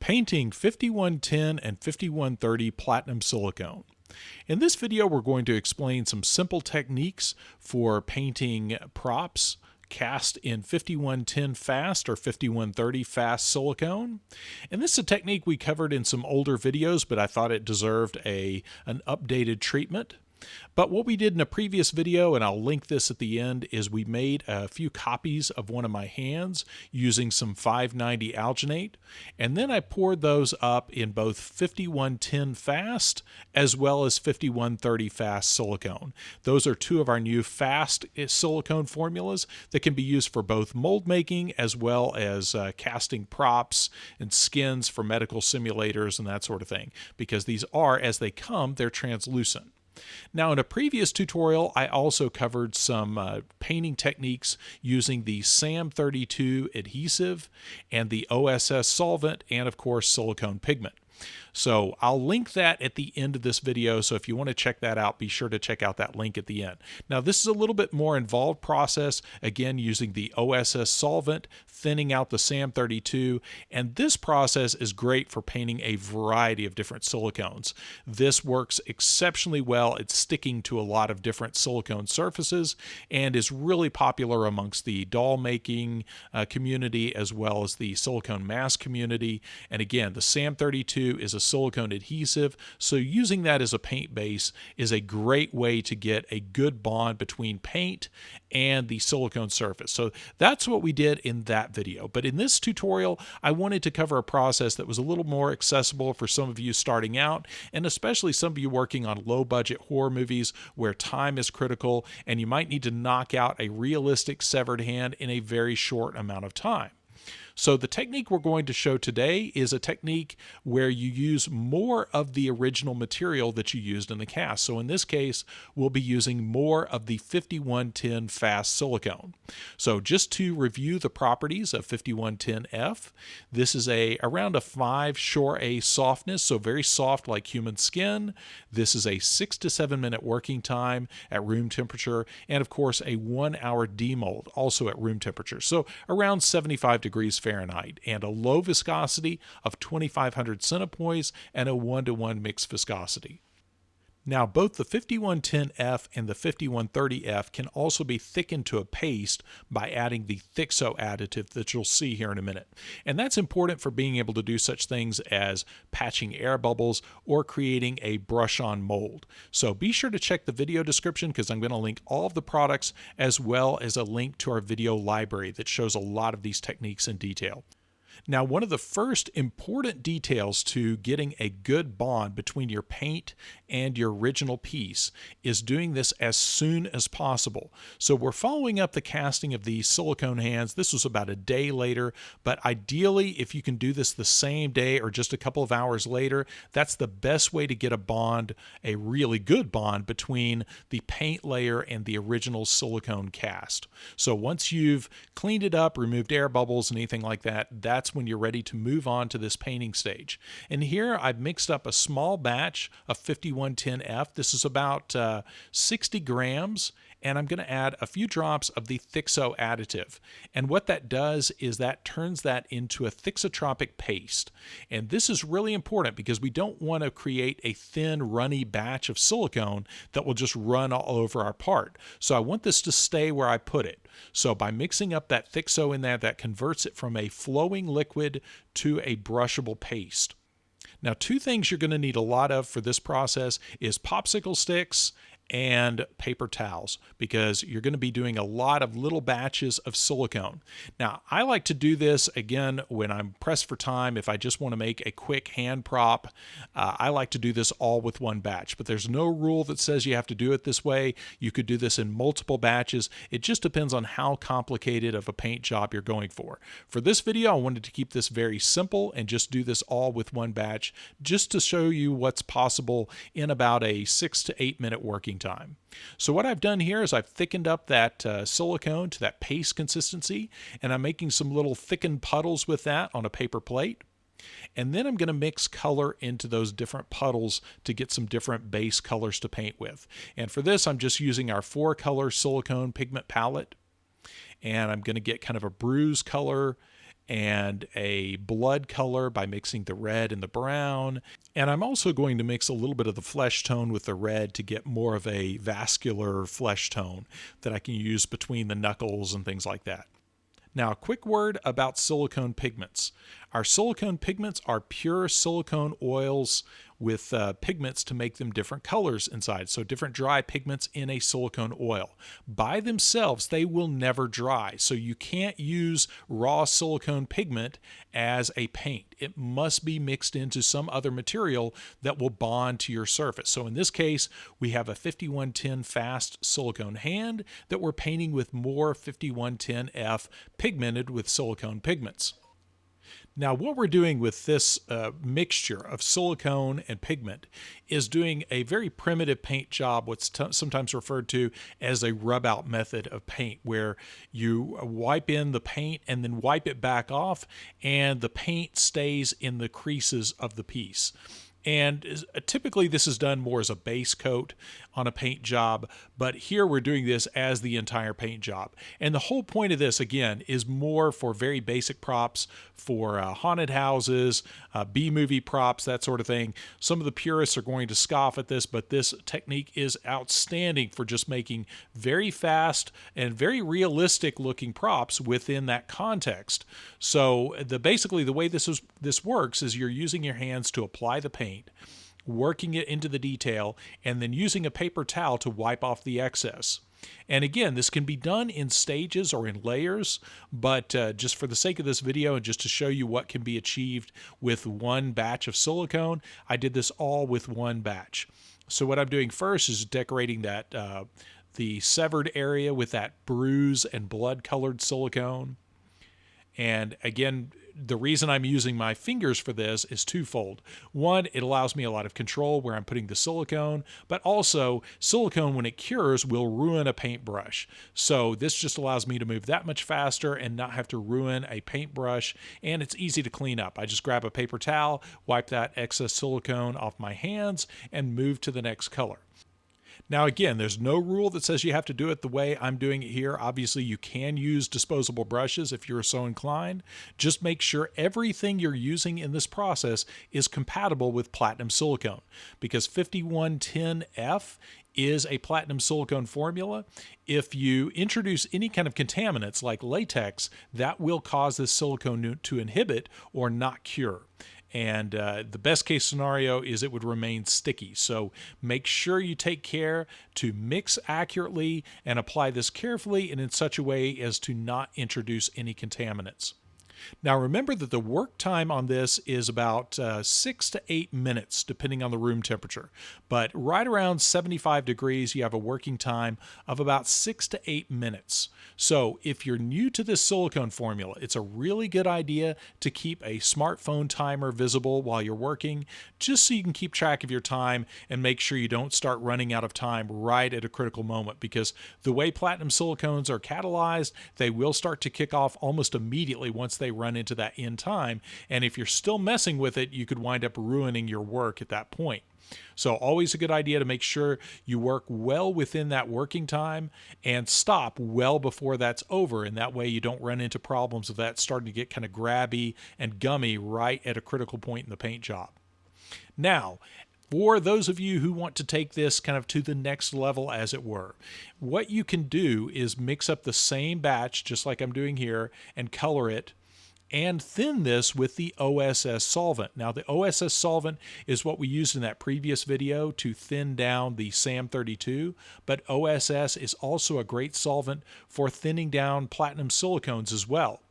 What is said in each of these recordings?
Painting 5110 and 5130 platinum silicone. In this video, we're going to explain some simple techniques for painting props cast in 5110 fast or 5130 fast silicone. And this is a technique we covered in some older videos, but I thought it deserved an updated treatment. But what we did in a previous video, and I'll link this at the end, is we made a few copies of one of my hands using some 590 alginate, and then I poured those up in both 5110 fast as well as 5130 fast silicone. Those are two of our new fast silicone formulas that can be used for both mold making as well as casting props and skins for medical simulators and that sort of thing, because these are, as they come, they're translucent. Now, in a previous tutorial, I also covered some painting techniques using the SAM32 adhesive and the OSS solvent and, of course, silicone pigment. So I'll link that at the end of this video, so if you want to check that out, be sure to check out that link at the end. Now, this is a little bit more involved process, again using the OSS solvent, thinning out the SAM32, and this process is great for painting a variety of different silicones. This works exceptionally well at sticking to a lot of different silicone surfaces and is really popular amongst the doll making community as well as the silicone mask community. And again, the SAM32 is a silicone adhesive, so using that as a paint base is a great way to get a good bond between paint and the silicone surface. So that's what we did in that video. But in this tutorial, I wanted to cover a process that was a little more accessible for some of you starting out, and especially some of you working on low-budget horror movies where time is critical and you might need to knock out a realistic severed hand in a very short amount of time. So the technique we're going to show today is a technique where you use more of the original material that you used in the cast. So in this case, we'll be using more of the 5110 fast silicone. So just to review the properties of 5110F, this is around a 5 Shore A softness, so very soft like human skin. This is a 6 to 7 minute working time at room temperature, and of course a 1 hour demold, also at room temperature. So around 75 degrees Fahrenheit, and a low viscosity of 2,500 centipoise and a 1-to-1 mixed viscosity. Now, both the 5110F and the 5130F can also be thickened to a paste by adding the Thixo additive that you'll see here in a minute. And that's important for being able to do such things as patching air bubbles or creating a brush-on mold. So be sure to check the video description, because I'm going to link all of the products as well as a link to our video library that shows a lot of these techniques in detail. Now, one of the first important details to getting a good bond between your paint and your original piece is doing this as soon as possible. So we're following up the casting of these silicone hands. This was about a day later, but ideally, if you can do this the same day or just a couple of hours later, that's the best way to get a bond, a really good bond between the paint layer and the original silicone cast. So once you've cleaned it up, removed air bubbles and anything like that, that's when you're ready to move on to this painting stage. And here I've mixed up a small batch of 5110F. This is about 60 grams, and I'm going to add a few drops of the Thixo additive. And what that does is that turns that into a thixotropic paste. And this is really important because we don't want to create a thin, runny batch of silicone that will just run all over our part. So I want this to stay where I put it. So by mixing up that Thixo in there, that converts it from a flowing liquid to a brushable paste. Now, two things you're going to need a lot of for this process is popsicle sticks and paper towels, because you're going to be doing a lot of little batches of silicone. Now, I like to do this, again, when I'm pressed for time. If I just want to make a quick hand prop, I like to do this all with one batch, but there's no rule that says you have to do it this way. You could do this in multiple batches. It just depends on how complicated of a paint job you're going for. For this video, I wanted to keep this very simple and just do this all with one batch, just to show you what's possible in about a 6 to 8 minute working time. So what I've done here is I've thickened up that silicone to that paste consistency, and I'm making some little thickened puddles with that on a paper plate. And then I'm going to mix color into those different puddles to get some different base colors to paint with. And for this, I'm just using our 4-color silicone pigment palette. And I'm going to get kind of a bruise color and a blood color by mixing the red and the brown. And I'm also going to mix a little bit of the flesh tone with the red to get more of a vascular flesh tone that I can use between the knuckles and things like that. Now, a quick word about silicone pigments. Our silicone pigments are pure silicone oils with pigments to make them different colors inside, so different dry pigments in a silicone oil. By themselves, they will never dry, so you can't use raw silicone pigment as a paint. It must be mixed into some other material that will bond to your surface. So in this case, we have a 5110 fast silicone hand that we're painting with more 5110F pigmented with silicone pigments. Now, what we're doing with this mixture of silicone and pigment is doing a very primitive paint job, what's sometimes referred to as a rub-out method of paint, where you wipe in the paint and then wipe it back off, and the paint stays in the creases of the piece. And typically this is done more as a base coat on a paint job, but here we're doing this as the entire paint job. And the whole point of this, again, is more for very basic props for haunted houses, B-movie props, that sort of thing. Some of the purists are going to scoff at this, but this technique is outstanding for just making very fast and very realistic looking props within that context. So basically the way this works is you're using your hands to apply the paint, working it into the detail, and then using a paper towel to wipe off the excess. And again, this can be done in stages or in layers, but just for the sake of this video and just to show you what can be achieved with one batch of silicone, I did this all with one batch. So what I'm doing first is decorating that the severed area with that bruise and blood colored silicone. And again, the reason I'm using my fingers for this is twofold. One, it allows me a lot of control where I'm putting the silicone, but also silicone, when it cures, will ruin a paintbrush. So this just allows me to move that much faster and not have to ruin a paintbrush, and it's easy to clean up. I just grab a paper towel, wipe that excess silicone off my hands, and move to the next color. Now again, there's no rule that says you have to do it the way I'm doing it here. Obviously, you can use disposable brushes if you're so inclined. Just make sure everything you're using in this process is compatible with platinum silicone, because 5110F is a platinum silicone formula. If you introduce any kind of contaminants like latex, that will cause this silicone to inhibit or not cure. And the best case scenario is it would remain sticky. So make sure you take care to mix accurately and apply this carefully and in such a way as to not introduce any contaminants. Now remember that the work time on this is about 6 to 8 minutes depending on the room temperature, but right around 75 degrees you have a working time of about 6 to 8 minutes. So if you're new to this silicone formula, it's a really good idea to keep a smartphone timer visible while you're working, just so you can keep track of your time and make sure you don't start running out of time right at a critical moment, because the way platinum silicones are catalyzed, they will start to kick off almost immediately once they run into that end time, and if you're still messing with it, you could wind up ruining your work at that point. So always a good idea to make sure you work well within that working time and stop well before that's over, and that way you don't run into problems of that starting to get kind of grabby and gummy right at a critical point in the paint job. Now, for those of you who want to take this kind of to the next level, as it were, what you can do is mix up the same batch, just like I'm doing here, and color it and thin this with the OSS solvent. Now, the OSS solvent is what we used in that previous video to thin down the SAM32, but OSS is also a great solvent for thinning down platinum silicones as well.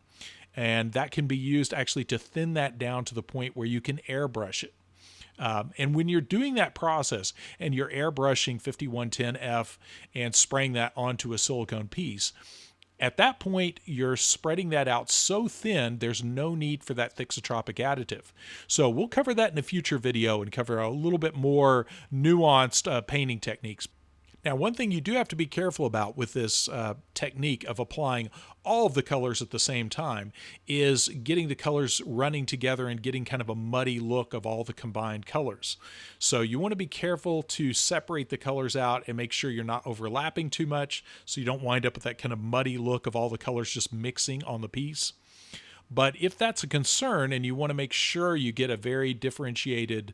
And that can be used actually to thin that down to the point where you can airbrush it. And when you're doing that process and you're airbrushing 5110F and spraying that onto a silicone piece, at that point, you're spreading that out so thin, there's no need for that thixotropic additive. So we'll cover that in a future video and cover a little bit more nuanced painting techniques. Now, one thing you do have to be careful about with this technique of applying all of the colors at the same time is getting the colors running together and getting kind of a muddy look of all the combined colors. So you want to be careful to separate the colors out and make sure you're not overlapping too much so you don't wind up with that kind of muddy look of all the colors just mixing on the piece. But if that's a concern and you want to make sure you get a very differentiated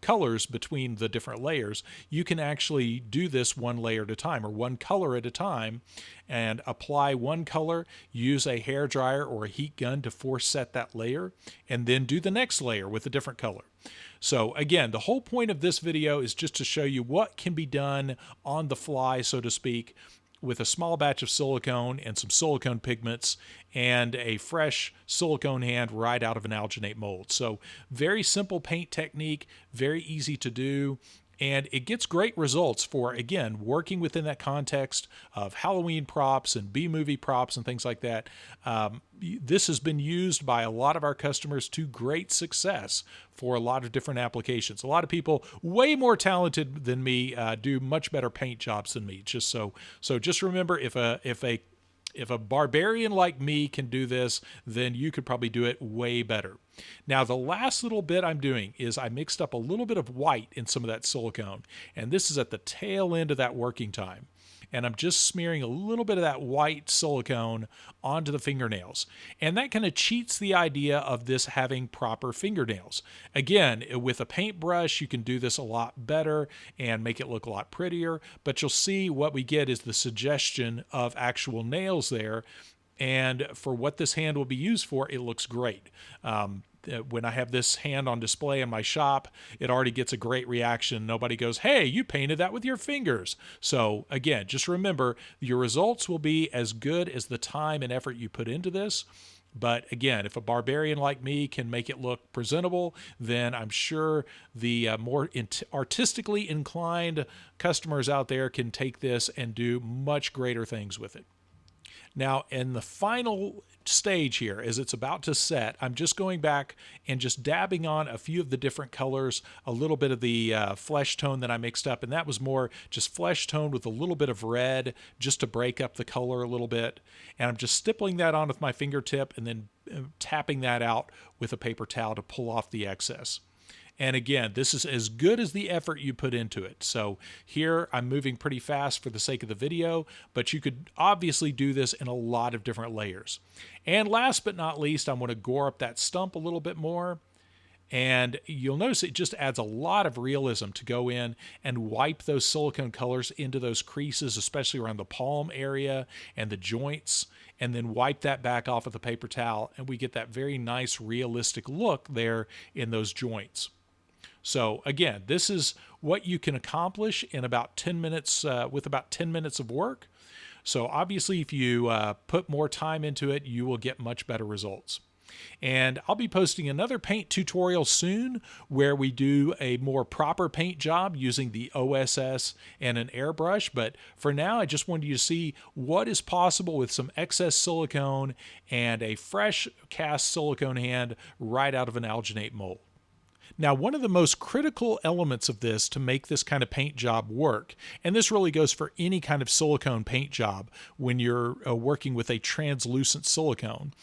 colors between the different layers, you can actually do this one layer at a time or one color at a time and apply one color, use a hair dryer or a heat gun to force set that layer, and then do the next layer with a different color. So again, the whole point of this video is just to show you what can be done on the fly, so to speak, with a small batch of silicone and some silicone pigments and a fresh silicone hand right out of an alginate mold. So very simple paint technique, very easy to do, and it gets great results for, again, working within that context of Halloween props and B-movie props and things like that. This has been used by a lot of our customers to great success for a lot of different applications. A lot of people way more talented than me do much better paint jobs than me. So just remember, if a barbarian like me can do this, then you could probably do it way better. Now, the last little bit I'm doing is I mixed up a little bit of white in some of that silicone, and this is at the tail end of that working time. And I'm just smearing a little bit of that white silicone onto the fingernails. And that kind of cheats the idea of this having proper fingernails. Again, with a paintbrush, you can do this a lot better and make it look a lot prettier, but you'll see what we get is the suggestion of actual nails there. And for what this hand will be used for, it looks great. When I have this hand on display in my shop, it already gets a great reaction. Nobody goes, "Hey, you painted that with your fingers." So again, just remember, your results will be as good as the time and effort you put into this. But again, if a barbarian like me can make it look presentable, then I'm sure the more artistically inclined customers out there can take this and do much greater things with it. Now, in the final stage here, as it's about to set, I'm just going back and just dabbing on a few of the different colors, a little bit of the flesh tone that I mixed up, and that was more just flesh tone with a little bit of red just to break up the color a little bit. And I'm just stippling that on with my fingertip and then tapping that out with a paper towel to pull off the excess. And again, this is as good as the effort you put into it. So here I'm moving pretty fast for the sake of the video, but you could obviously do this in a lot of different layers. And last but not least, I'm going to gore up that stump a little bit more. And you'll notice it just adds a lot of realism to go in and wipe those silicone colors into those creases, especially around the palm area and the joints, and then wipe that back off with a paper towel, and we get that very nice realistic look there in those joints. So again, this is what you can accomplish in about 10 minutes with about 10 minutes of work. So obviously, if you put more time into it, you will get much better results. And I'll be posting another paint tutorial soon where we do a more proper paint job using the OSS and an airbrush. But for now, I just wanted you to see what is possible with some excess silicone and a fresh cast silicone hand right out of an alginate mold. Now, one of the most critical elements of this to make this kind of paint job work, and this really goes for any kind of silicone paint job when you're working with a translucent silicone,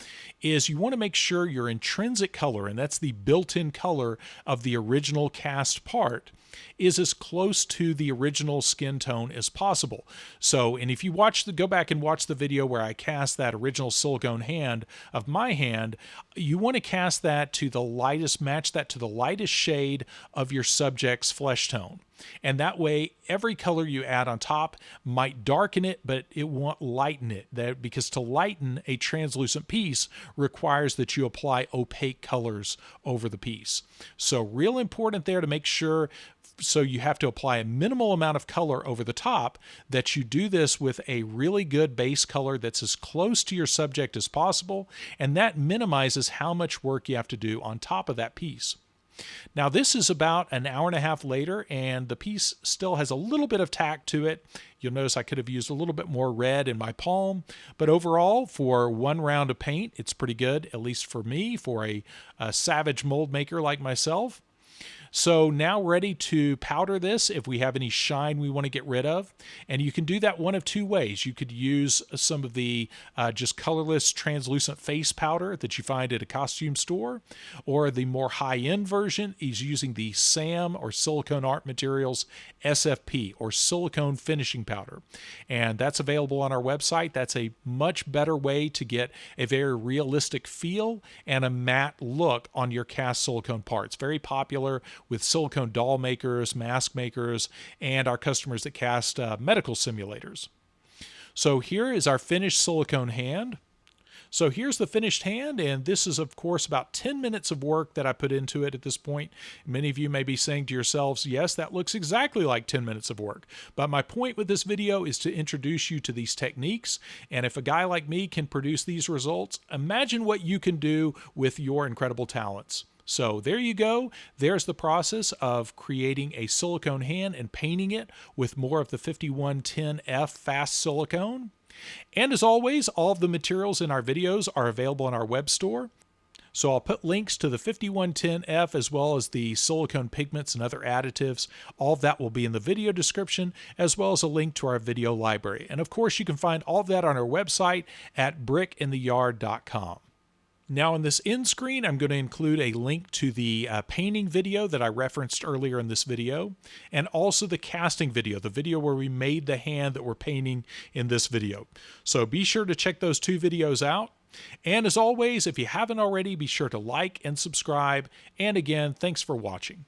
is you want to make sure your intrinsic color, and that's the built-in color of the original cast part, is as close to the original skin tone as possible. So, and if you go back and watch the video where I cast that original silicone hand of my hand, you want to cast that to the lightest, match that to the lightest shade of your subject's flesh tone. And that way, every color you add on top might darken it, but it won't lighten it. Because to lighten a translucent piece requires that you apply opaque colors over the piece. So real important there to make sure, so you have to apply a minimal amount of color over the top, that you do this with a really good base color that's as close to your subject as possible, and that minimizes how much work you have to do on top of that piece. Now, this is about an hour and a half later, and the piece still has a little bit of tack to it. You'll notice I could have used a little bit more red in my palm, but overall, for one round of paint, it's pretty good, at least for me, for a savage mold maker like myself. So now ready to powder this if we have any shine we want to get rid of. And you can do that one of two ways. You could use some of the just colorless translucent face powder that you find at a costume store, or the more high-end version is using the SAM or Silicone Art Materials SFP or silicone finishing powder. And that's available on our website. That's a much better way to get a very realistic feel and a matte look on your cast silicone parts. Very popular with silicone doll makers, mask makers, and our customers that cast medical simulators. So here is our finished silicone hand. So here's the finished hand, and this is, of course, about 10 minutes of work that I put into it at this point. Many of you may be saying to yourselves, yes, that looks exactly like 10 minutes of work. But my point with this video is to introduce you to these techniques, and if a guy like me can produce these results, imagine what you can do with your incredible talents. So there you go. There's the process of creating a silicone hand and painting it with more of the 5110F fast silicone. And as always, all of the materials in our videos are available in our web store. So I'll put links to the 5110F as well as the silicone pigments and other additives. All of that will be in the video description, as well as a link to our video library. And of course, you can find all of that on our website at brickintheyard.com. Now in this end screen, I'm going to include a link to the painting video that I referenced earlier in this video, and also the casting video, the video where we made the hand that we're painting in this video. So be sure to check those two videos out. And as always, if you haven't already, be sure to like and subscribe. And again, thanks for watching.